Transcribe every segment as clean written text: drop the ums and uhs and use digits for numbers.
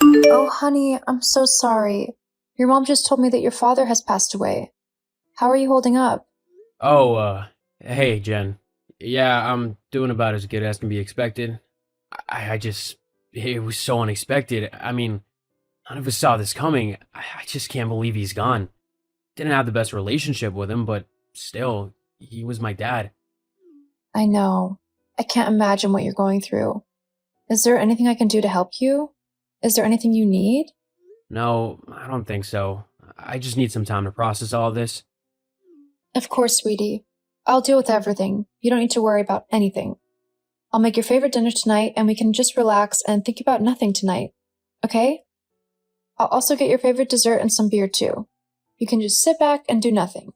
Oh, honey, I'm so sorry. Your mom just told me that your father has passed away. How are you holding up? Oh, hey, Jen. Yeah, I'm doing about as good as can be expected. I just, it was so unexpected. I mean, none of us saw this coming. I just can't believe he's gone. Didn't have the best relationship with him, but still, he was my dad. I know. I can't imagine what you're going through. Is there anything I can do to help you? Is there anything you need? No, I don't think so. I just need some time to process all this. Of course, sweetie. I'll deal with everything. You don't need to worry about anything. I'll make your favorite dinner tonight and we can just relax and think about nothing tonight. Okay? I'll also get your favorite dessert and some beer too. You can just sit back and do nothing.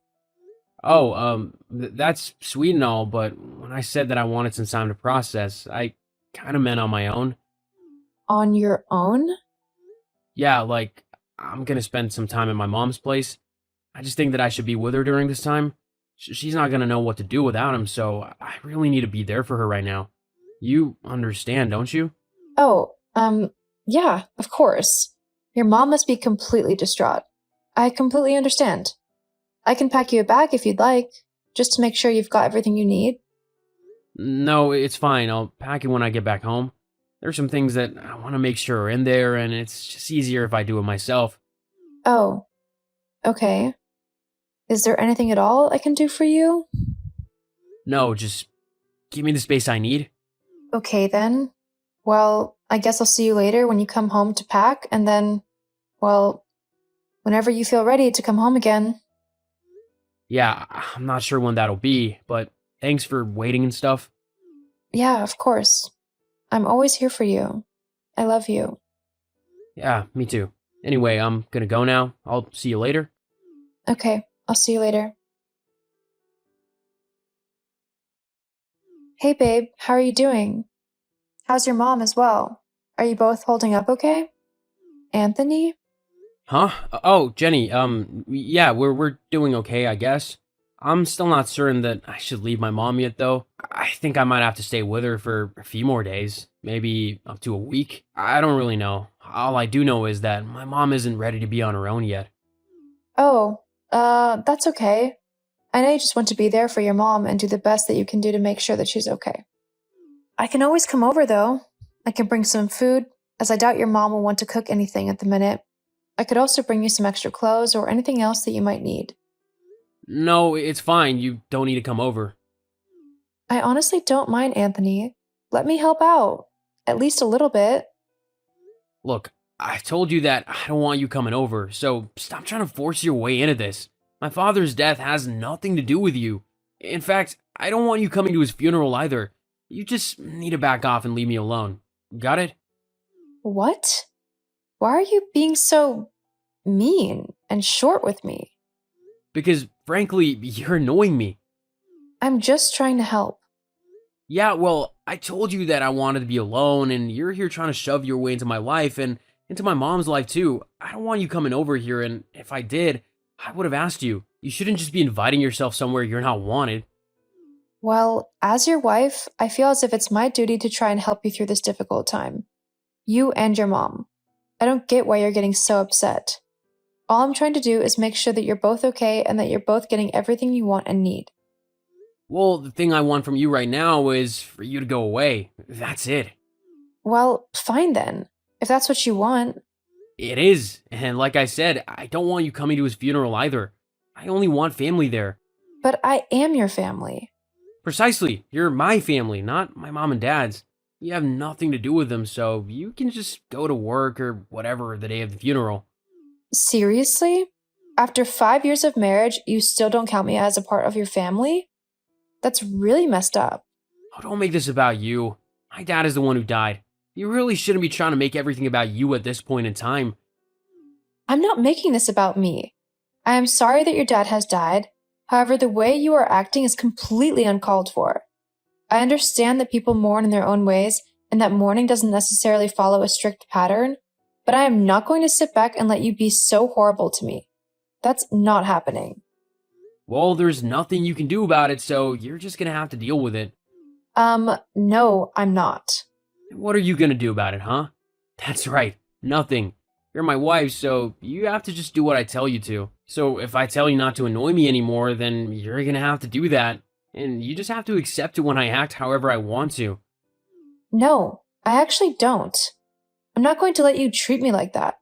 Oh, that's sweet and all, but when I said that I wanted some time to process, I kind of meant on my own. On your own? Yeah, like, I'm gonna spend some time at my mom's place. I just think that I should be with her during this time. She's not gonna know what to do without him, so I really need to be there for her right now. You understand, don't you? Oh, yeah, of course. Your mom must be completely distraught. I completely understand. I can pack you a bag if you'd like, just to make sure you've got everything you need. No, it's fine. I'll pack it when I get back home. There's some things that I want to make sure are in there, and it's just easier if I do it myself. Oh, okay. Is there anything at all I can do for you? No, just give me the space I need. Okay then. Well, I guess I'll see you later when you come home to pack, and then, well, whenever you feel ready to come home again. Yeah, I'm not sure when that'll be, but thanks for waiting and stuff. Yeah, of course. I'm always here for you. I love you. Yeah, me too. Anyway, I'm gonna go now. I'll see you later. Okay, I'll see you later. Hey babe, how are you doing? How's your mom as well? Are you both holding up okay? Anthony? Huh? Oh, Jenny, yeah, we're doing okay, I guess. I'm still not certain that I should leave my mom yet, though. I think I might have to stay with her for a few more days, maybe up to a week. I don't really know. All I do know is that my mom isn't ready to be on her own yet. Oh, that's okay. I know you just want to be there for your mom and do the best that you can do to make sure that she's okay. I can always come over though. I can bring some food, as I doubt your mom will want to cook anything at the minute. I could also bring you some extra clothes or anything else that you might need. No, it's fine. You don't need to come over. I honestly don't mind, Anthony. Let me help out. At least a little bit. Look, I told you that I don't want you coming over, so stop trying to force your way into this. My father's death has nothing to do with you. In fact, I don't want you coming to his funeral either. You just need to back off and leave me alone. Got it? What? Why are you being so mean and short with me? Because, frankly, you're annoying me. I'm just trying to help. Yeah, well, I told you that I wanted to be alone, and you're here trying to shove your way into my life and into my mom's life too. I don't want you coming over here, and if I did, I would have asked you. You shouldn't just be inviting yourself somewhere you're not wanted. Well, as your wife, I feel as if it's my duty to try and help you through this difficult time. You and your mom. I don't get why you're getting so upset. All I'm trying to do is make sure that you're both okay and that you're both getting everything you want and need. Well, the thing I want from you right now is for you to go away. That's it. Well, fine then. If that's what you want. It is. And like I said, I don't want you coming to his funeral either. I only want family there. But I am your family. Precisely. You're my family, not my mom and dad's. You have nothing to do with them, so you can just go to work or whatever the day of the funeral. Seriously? After 5 years of marriage, you still don't count me as a part of your family? That's really messed up. Oh, don't make this about you. My dad is the one who died. You really shouldn't be trying to make everything about you at this point in time. I'm not making this about me. I am sorry that your dad has died. However, the way you are acting is completely uncalled for. I understand that people mourn in their own ways and that mourning doesn't necessarily follow a strict pattern, but I am not going to sit back and let you be so horrible to me. That's not happening. Well, there's nothing you can do about it, so you're just gonna have to deal with it. No, I'm not. What are you gonna do about it, huh? That's right. Nothing. You're my wife, so you have to just do what I tell you to. So if I tell you not to annoy me anymore, then you're gonna have to do that. And you just have to accept it when I act however I want to. No, I actually don't. I'm not going to let you treat me like that.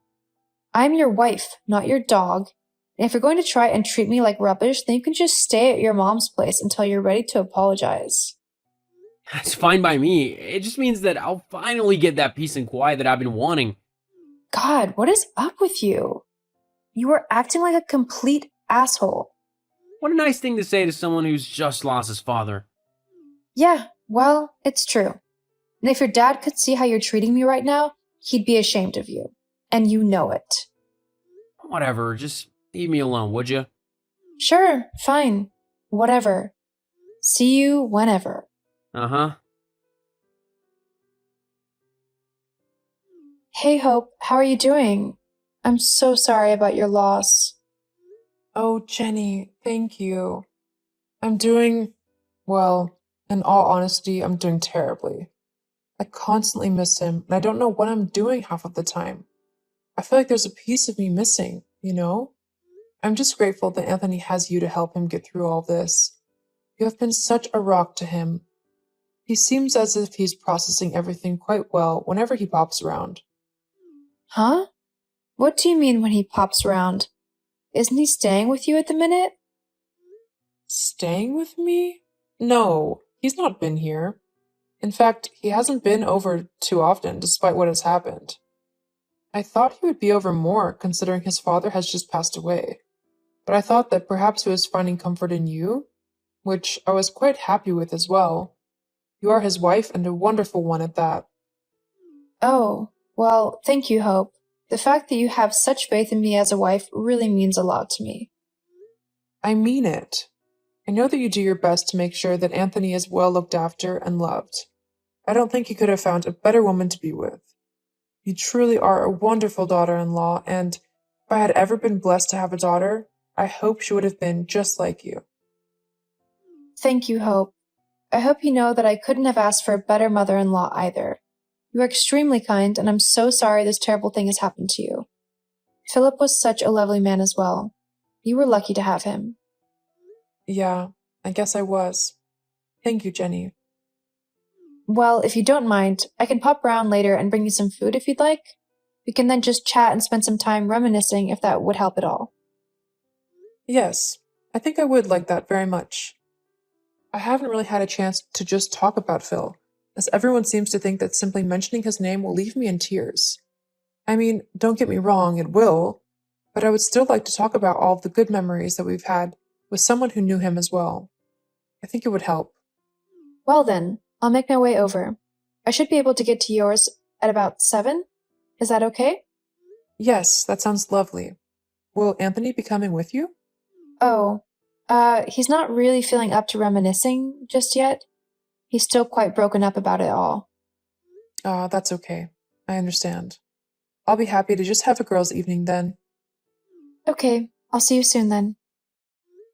I'm your wife, not your dog. And if you're going to try and treat me like rubbish, then you can just stay at your mom's place until you're ready to apologize. That's fine by me. It just means that I'll finally get that peace and quiet that I've been wanting. God, what is up with you? You are acting like a complete asshole. What a nice thing to say to someone who's just lost his father. Yeah, well, it's true. And if your dad could see how you're treating me right now, he'd be ashamed of you. And you know it. Whatever, just leave me alone, would you? Sure, fine. Whatever. See you whenever. Uh-huh. Hey, Hope, how are you doing? I'm so sorry about your loss. Oh, Jenny, thank you. I'm doing, well, in all honesty, I'm doing terribly. I constantly miss him, and I don't know what I'm doing half of the time. I feel like there's a piece of me missing, you know? I'm just grateful that Anthony has you to help him get through all this. You have been such a rock to him. He seems as if he's processing everything quite well whenever he pops around. Huh? What do you mean when he pops around? Isn't he staying with you at the minute? Staying with me? No, he's not been here. In fact, he hasn't been over too often, despite what has happened. I thought he would be over more, considering his father has just passed away. But I thought that perhaps he was finding comfort in you, which I was quite happy with as well. You are his wife, and a wonderful one at that. Oh, well, thank you, Hope. The fact that you have such faith in me as a wife really means a lot to me. I mean it. I know that you do your best to make sure that Anthony is well looked after and loved. I don't think you could have found a better woman to be with. You truly are a wonderful daughter-in-law, and if I had ever been blessed to have a daughter, I hope she would have been just like you. Thank you, Hope. I hope you know that I couldn't have asked for a better mother-in-law either. You are extremely kind, and I'm so sorry this terrible thing has happened to you. Philip was such a lovely man as well. You were lucky to have him. Yeah, I guess I was. Thank you, Jenny. Well, if you don't mind, I can pop around later and bring you some food if you'd like. We can then just chat and spend some time reminiscing if that would help at all. Yes, I think I would like that very much. I haven't really had a chance to just talk about Phil, as everyone seems to think that simply mentioning his name will leave me in tears. I mean, don't get me wrong, it will, but I would still like to talk about all of the good memories that we've had with someone who knew him as well. I think it would help. Well then, I'll make my way over. I should be able to get to yours at about 7. Is that okay? Yes, that sounds lovely. Will Anthony be coming with you? Oh, he's not really feeling up to reminiscing just yet. He's still quite broken up about it all. That's okay. I understand. I'll be happy to just have a girls' evening then. Okay, I'll see you soon then.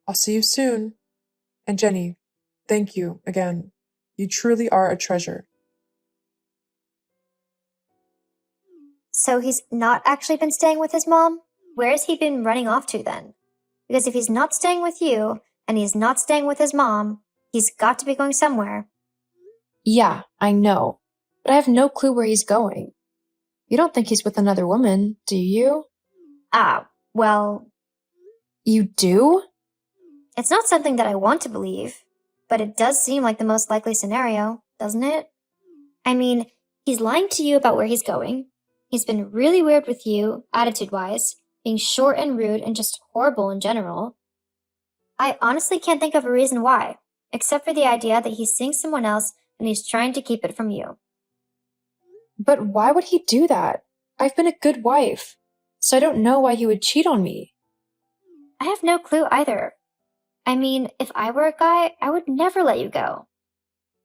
I'll see you soon. And Jenny, thank you again. You truly are a treasure. So he's not actually been staying with his mom? Where has he been running off to then? Because if he's not staying with you, and he's not staying with his mom, he's got to be going somewhere. Yeah, I know. But I have no clue where he's going. You don't think he's with another woman, do you? Well, You do? it's not something that I want to believe, but it does seem like the most likely scenario, doesn't it? I mean, he's lying to you about where he's going. He's been really weird with you, attitude-wise, being short and rude and just horrible in general. I honestly can't think of a reason why, except for the idea that he's seeing someone else and he's trying to keep it from you. But why would he do that? I've been a good wife, so I don't know why he would cheat on me. I have no clue either. I mean, if I were a guy, I would never let you go.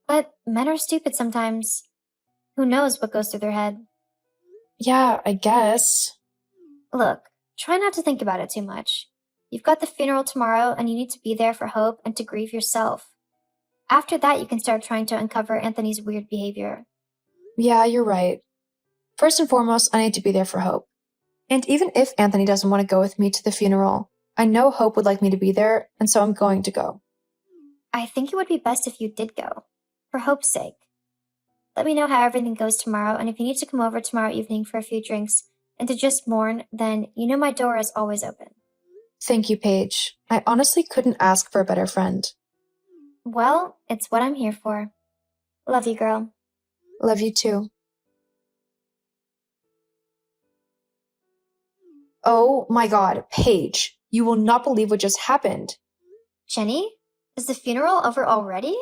But men are stupid sometimes. Who knows what goes through their head? Yeah, I guess. Look, try not to think about it too much. You've got the funeral tomorrow and you need to be there for Hope and to grieve yourself. After that, you can start trying to uncover Anthony's weird behavior. Yeah, you're right. First and foremost, I need to be there for Hope. And even if Anthony doesn't want to go with me to the funeral, I know Hope would like me to be there, and so I'm going to go. I think it would be best if you did go, for Hope's sake. Let me know how everything goes tomorrow, and if you need to come over tomorrow evening for a few drinks and to just mourn, then you know my door is always open. Thank you, Paige. I honestly couldn't ask for a better friend. Well, it's what I'm here for. Love you, girl. Love you too. Oh my god, Paige, you will not believe what just happened. Jenny, is the funeral over already?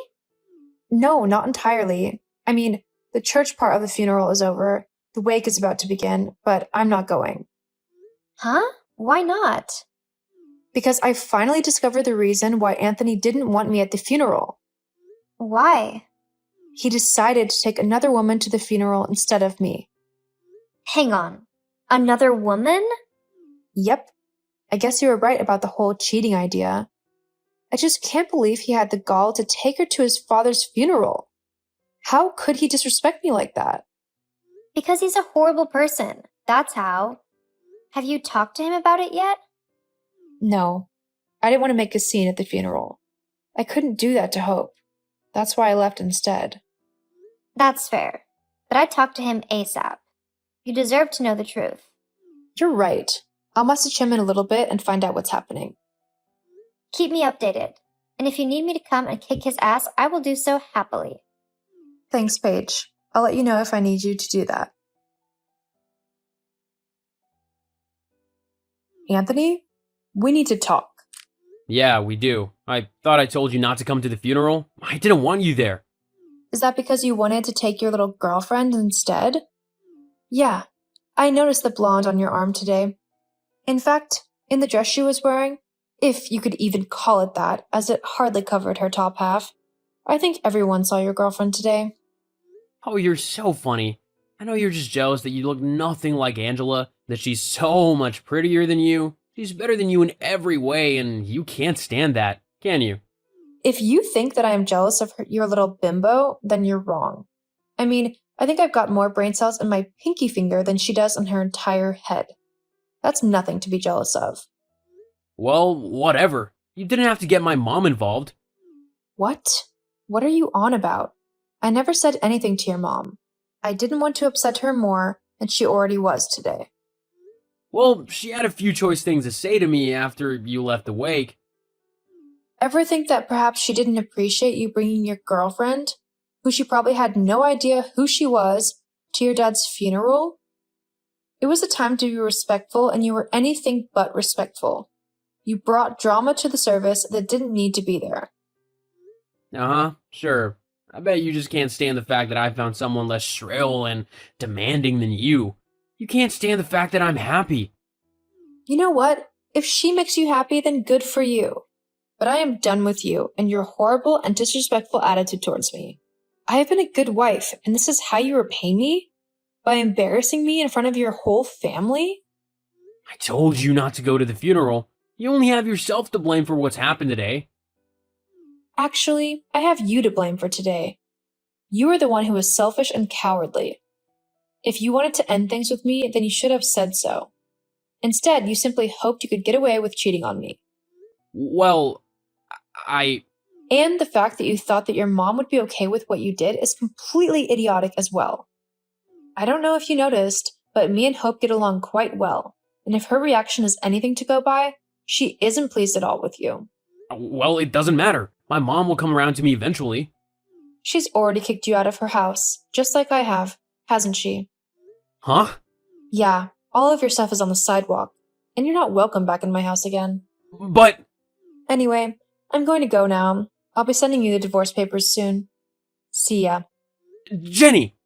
No, not entirely. I mean, the church part of the funeral is over. The wake is about to begin, but I'm not going. Huh? Why not? Because I finally discovered the reason why Anthony didn't want me at the funeral. Why? He decided to take another woman to the funeral instead of me. Hang on. Another woman? Yep. I guess you were right about the whole cheating idea. I just can't believe he had the gall to take her to his father's funeral. How could he disrespect me like that? Because he's a horrible person. That's how. Have you talked to him about it yet? No. I didn't want to make a scene at the funeral. I couldn't do that to Hope. That's why I left instead. That's fair. But I talked to him ASAP. You deserve to know the truth. You're right. I'll message him in a little bit and find out what's happening. Keep me updated. And if you need me to come and kick his ass, I will do so happily. Thanks, Paige. I'll let you know if I need you to do that. Anthony, we need to talk. Yeah, we do. I thought I told you not to come to the funeral. I didn't want you there. Is that because you wanted to take your little girlfriend instead? Yeah, I noticed the blonde on your arm today. In fact, in the dress she was wearing, if you could even call it that, as it hardly covered her top half, I think everyone saw your girlfriend today. Oh, you're so funny. I know you're just jealous that you look nothing like Angela, that she's so much prettier than you. She's better than you in every way, and you can't stand that, can you? If you think that I am jealous of your little bimbo, then you're wrong. I mean, I think I've got more brain cells in my pinky finger than she does in her entire head. That's nothing to be jealous of. Well, whatever. You didn't have to get my mom involved. What? What are you on about? I never said anything to your mom. I didn't want to upset her more than she already was today. Well, she had a few choice things to say to me after you left the wake. Ever think that perhaps she didn't appreciate you bringing your girlfriend, who she probably had no idea who she was, to your dad's funeral? It was a time to be respectful, and you were anything but respectful. You brought drama to the service that didn't need to be there. Uh-huh, sure. I bet you just can't stand the fact that I found someone less shrill and demanding than you. You can't stand the fact that I'm happy. You know what? If she makes you happy, then good for you. But I am done with you and your horrible and disrespectful attitude towards me. I have been a good wife, and this is how you repay me? By embarrassing me in front of your whole family? I told you not to go to the funeral. You only have yourself to blame for what's happened today. Actually, I have you to blame for today. You are the one who was selfish and cowardly. If you wanted to end things with me, then you should have said so. Instead, you simply hoped you could get away with cheating on me. Well, And the fact that you thought that your mom would be okay with what you did is completely idiotic as well. I don't know if you noticed, but me and Hope get along quite well, and if her reaction is anything to go by, she isn't pleased at all with you. Well, it doesn't matter. My mom will come around to me eventually. She's already kicked you out of her house, just like I have, hasn't she? Huh? Yeah, all of your stuff is on the sidewalk, and you're not welcome back in my house again. But... Anyway, I'm going to go now. I'll be sending you the divorce papers soon. See ya. Jenny!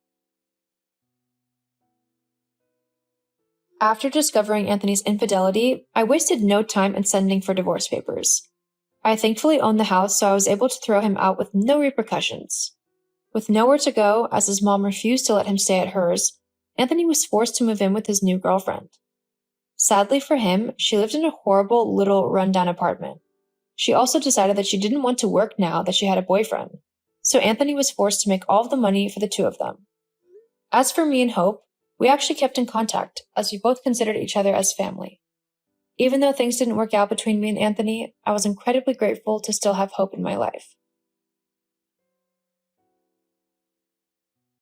After discovering Anthony's infidelity, I wasted no time in sending for divorce papers. I thankfully owned the house, so I was able to throw him out with no repercussions. With nowhere to go, as his mom refused to let him stay at hers, Anthony was forced to move in with his new girlfriend. Sadly for him, she lived in a horrible little rundown apartment. She also decided that she didn't want to work now that she had a boyfriend, so Anthony was forced to make all of the money for the two of them. As for me and Hope, We actually kept in contact, as we both considered each other as family. Even though things didn't work out between me and Anthony, I was incredibly grateful to still have hope in my life.